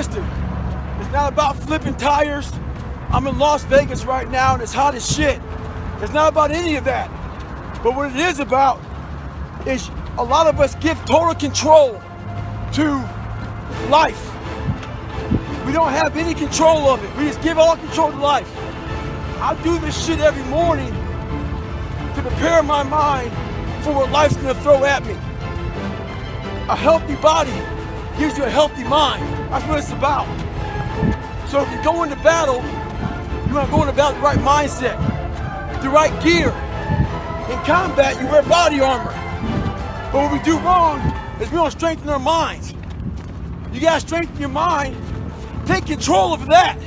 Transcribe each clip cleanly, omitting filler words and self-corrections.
It's not about flipping tires. I'm in Las Vegas right now and it's hot as shit. It's not about any of that. But what it is about is a lot of us give total control to life. We don't have any control of it. We just give all control to life. I do this shit every morning to prepare my mind for what life's gonna throw at me. A healthy body gives you a healthy mind. That's what it's about. So if you go into battle, you want to go into battle with the right mindset, the right gear. In combat, you wear body armor. But what we do wrong is we don't strengthen our minds. You gotta strengthen your mind, take control of that.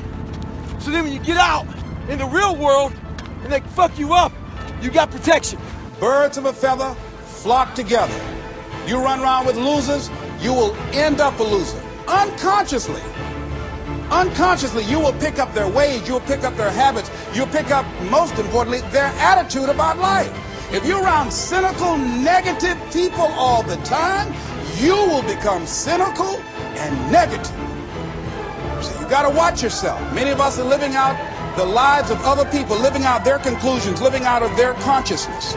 So then when you get out in the real world and they fuck you up, you got protection. Birds of a feather flock together. You run around with losers, you will end up a loser. Unconsciously, you will pick up their ways, you will pick up their habits, you'll pick up, most importantly, their attitude about life. If you're around cynical, negative people all the time, you will become cynical and negative. So you got to watch yourself. At us are living out the lives of other people, living out their conclusions, living out of their consciousness.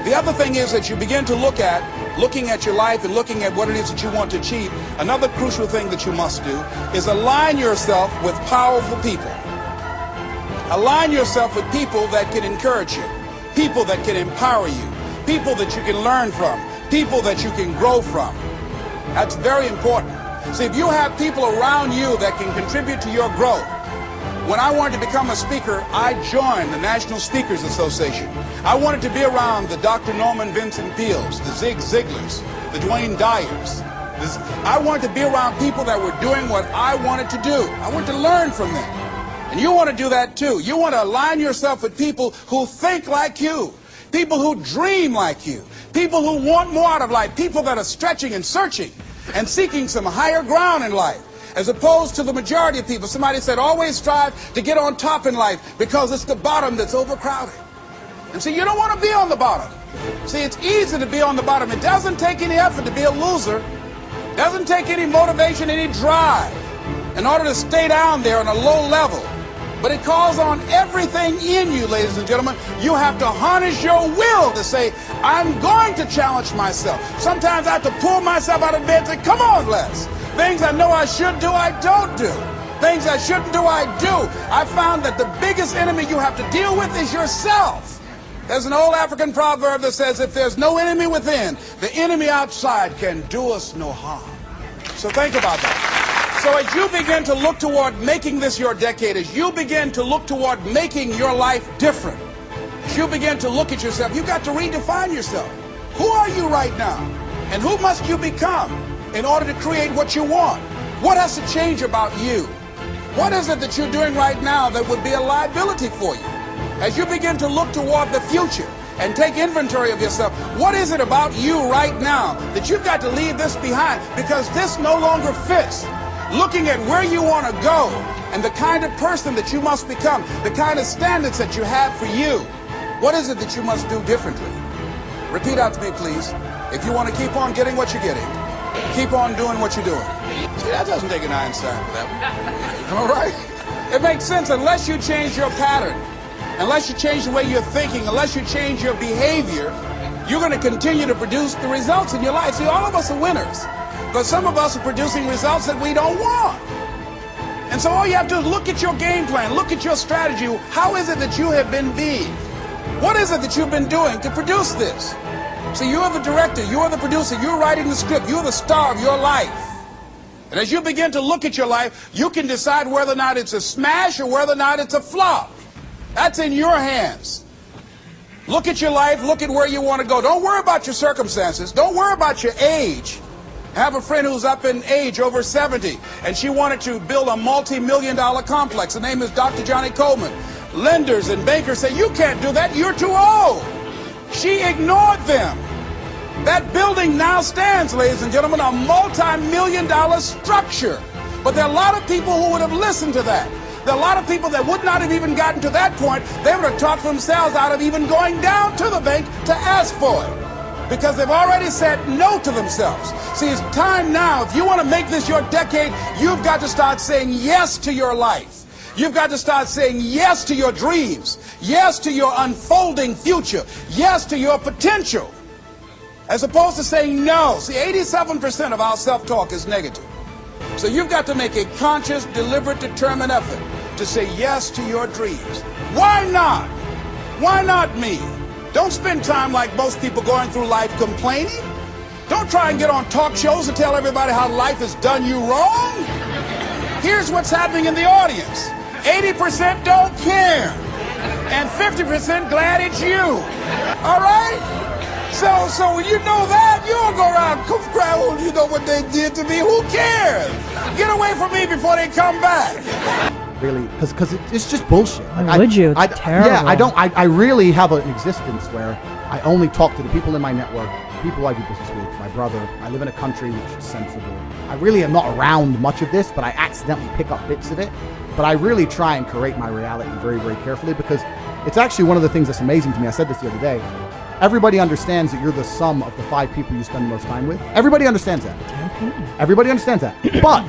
The other thing is that you begin to looking at your life and looking at what it is that you want to achieve. Another crucial thing that you must do is align yourself with powerful people. Align yourself with people that can encourage you, people that can empower you, people that you can learn from, people that you can grow from. That's very important. See, if you have people around you that can contribute to your growth. When I wanted to become a speaker, I joined the National Speakers Association. I wanted to be around the Dr. Norman Vincent Peales, the Zig Ziglars, the Dwayne Dyers. I wanted to be around people that were doing what I wanted to do. I wanted to learn from them. And you want to do that too. You want to align yourself with people who think like you, people who dream like you, people who want more out of life, people that are stretching and searching and seeking some higher ground in life. As opposed to the majority of people. Somebody said, always strive to get on top in life because it's the bottom that's overcrowded. And so you don't want to be on the bottom. See, it's easy to be on the bottom. It doesn't take any effort to be a loser. It doesn't take any motivation, any drive in order to stay down there on a low level. But it calls on everything in you, ladies and gentlemen. You have to harness your will to say, I'm going to challenge myself. Sometimes I have to pull myself out of bed and say, come on, Les. Things I know I should do, I don't do. Things I shouldn't do, I do. I found that the biggest enemy you have to deal with is yourself. There's an old African proverb that says, if there's no enemy within, the enemy outside can do us no harm. So think about that. So as you begin to look toward making this your decade, as you begin to look toward making your life different, as you begin to look at yourself, you've got to redefine yourself. Who are you right now? And who must you become in order to create what you want? What has to change about you? What is it that you're doing right now that would be a liability for you? As you begin to look toward the future and take inventory of yourself, what is it about you right now that you've got to leave this behind because this no longer fits? Looking at where you want to go and the kind of person that you must become, the kind of standards that you have for you, what is it that you must do differently? Repeat out to me, please. If you want to keep on getting what you're getting, keep on doing what you're doing. See, that doesn't take an Einstein for that one. All right? It makes sense unless you change your pattern, unless you change the way you're thinking, unless you change your behavior, you're going to continue to produce the results in your life. See, all of us are winners, but some of us are producing results that we don't want. And so all you have to do is look at your game plan, look at your strategy. How is it that you have been being? What is it that you've been doing to produce this? So you're the director, you're the producer, you're writing the script, you're the star of your life. And as you begin to look at your life, you can decide whether or not it's a smash or whether or not it's a flop. That's in your hands. Look at your life, look at where you want to go. Don't worry about your circumstances. Don't worry about your age. I have a friend who's up in age, over 70, and she wanted to build a multi-million-dollar complex. The name is Dr. Johnny Coleman. Lenders and bankers say, you can't do that, you're too old. She ignored them. That building now stands, ladies and gentlemen, a multi-million-dollar structure. But there are a lot of people who would have listened to that. There are a lot of people that would not have even gotten to that point. They would have talked themselves out of even going down to the bank to ask for it. because they've already said no to themselves. See, it's time now. If you want to make this your decade, you've got to start saying yes to your life. You've got to start saying yes to your dreams, yes to your unfolding future, yes to your potential, as opposed to saying no. See, 87% of our self-talk is negative. So you've got to make a conscious, deliberate, determined effort to say yes to your dreams. Why not? Why not me? Don't spend time like most people going through life complaining. Don't try and get on talk shows and tell everybody how life has done you wrong. Here's what's happening in the audience. 80% don't care, and 50% glad it's you. All right? So when you know that, you don't go around crying, oh, you know what they did to me. Who cares? Get away from me before they come back. Really, because it's just bullshit. Why would you? It's terrible. Yeah, I really have an existence where I only talk to the people in my network, people I do business with, my brother. I live in a country which is sensible. I really am not around much of this, but I accidentally pick up bits of it. But I really try and curate my reality very, very carefully, because it's actually one of the things that's amazing to me. I said this the other day. Everybody understands that you're the sum of the 5 people you spend the most time with. Everybody understands that. Everybody understands that. But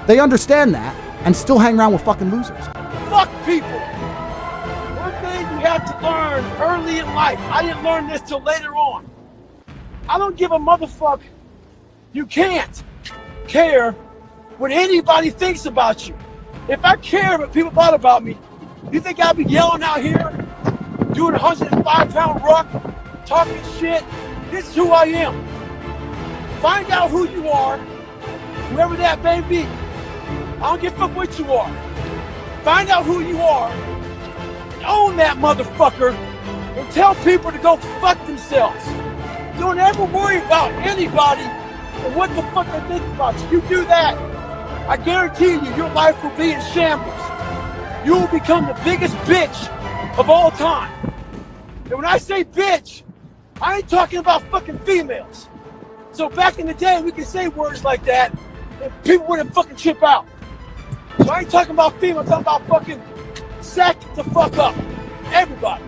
they understand that and still hang around with fucking losers. Fuck people. One thing you have to learn early in life. I didn't learn this till later on. I don't give a motherfucker. You can't care what anybody thinks about you. If I care what people thought about me, you think I'd be yelling out here, doing a 105-pound ruck, talking shit? This is who I am. Find out who you are, whoever that may be. I don't give a fuck what you are. Find out who you are, and own that motherfucker, and tell people to go fuck themselves. Don't ever worry about anybody and what the fuck they think about you. You do that, I guarantee you, your life will be in shambles. You will become the biggest bitch of all time. And when I say bitch, I ain't talking about fucking females. So back in the day, we could say words like that, and people wouldn't fucking chip out. So I ain't talking about females, I'm talking about fucking sack the fuck up. Everybody.